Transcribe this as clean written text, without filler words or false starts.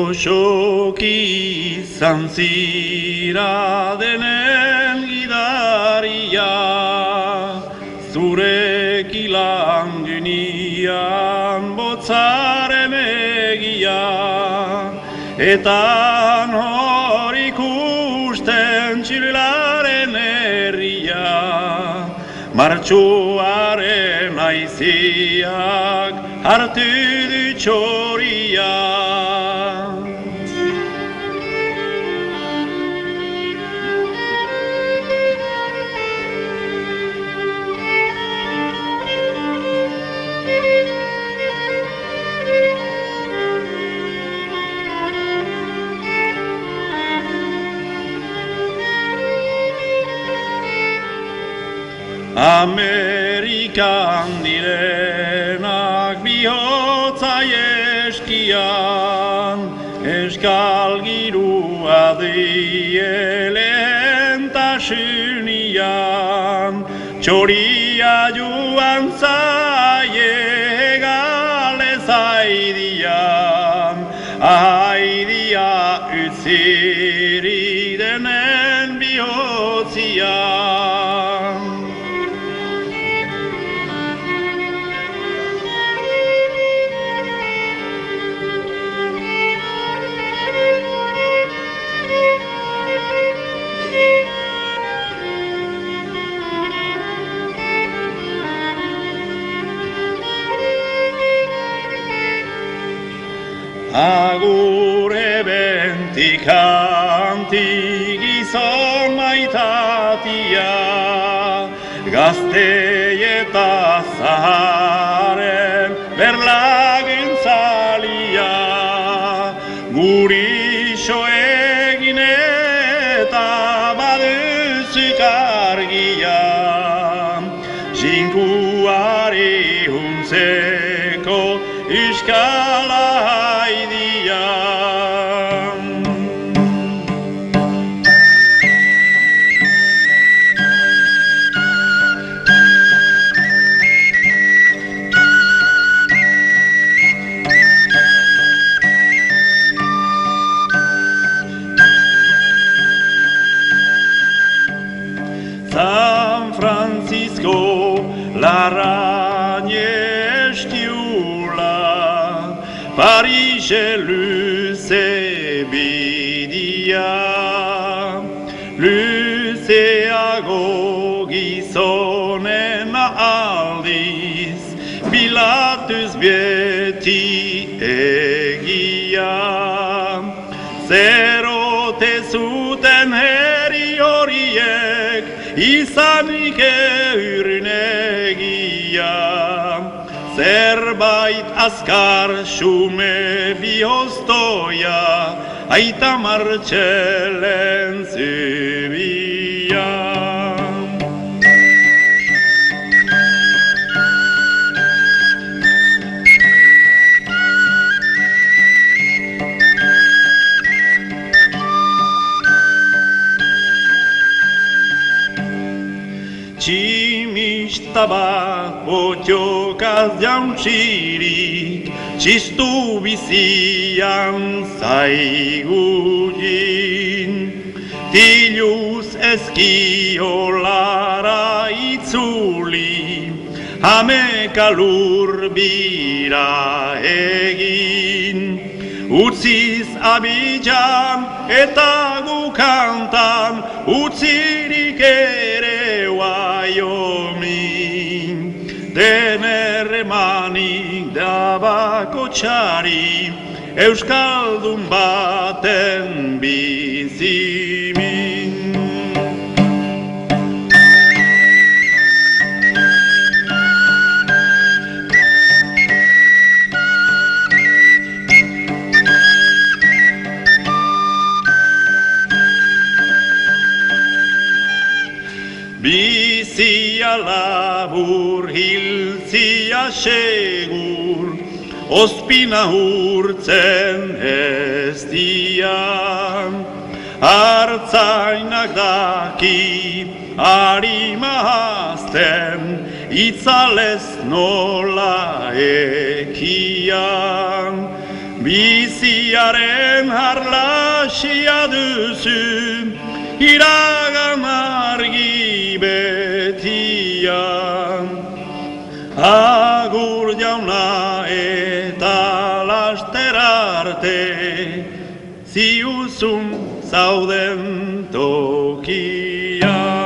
Goxoki izan zira denen gidaria, zurek ilan gynian botzaren egia, eta nor ikusten txilaren herria, martxoaren aiziak hartu du txoria. Amerikan direnak bihotza eskian, eskal girua dielen tasunian, txoria joan zaie gale zaidian, ahaidia utziri denen bihotzian. Agure bentik antik gizon maitatia, gaztei eta zaharen berlaguntzalia, gurixo egin eta baduzik argia, jinkuari huntzeko iskala haidia. San Francisco larragne estiula, Parise luze bidia, luzeago gizonen aldiz, bilatuz beti egia. Zerote zuten herri horiek, izanik eurnegia, zerbait azkar xume bihoztoia, aita martxelen zubia. Tximista bat potiokaz jauntxirik, txistu bizian zaigudin, tiluz eskiolara itzuli, hamekalur bira egin, utziz Abidjan eta gukantan, utzirik ere Wyoming, denerremanik dabako txari, euskaldun baten bizimin. Bizia labur, hiltzia segur, ospina hurtzen ez dian. Artzainak daki, harima hazten, itzalez nola ekian. biziaren harlasia duzu, iragan argi betia. Agur jauna eta laster arte, ziuzun zauden tokia.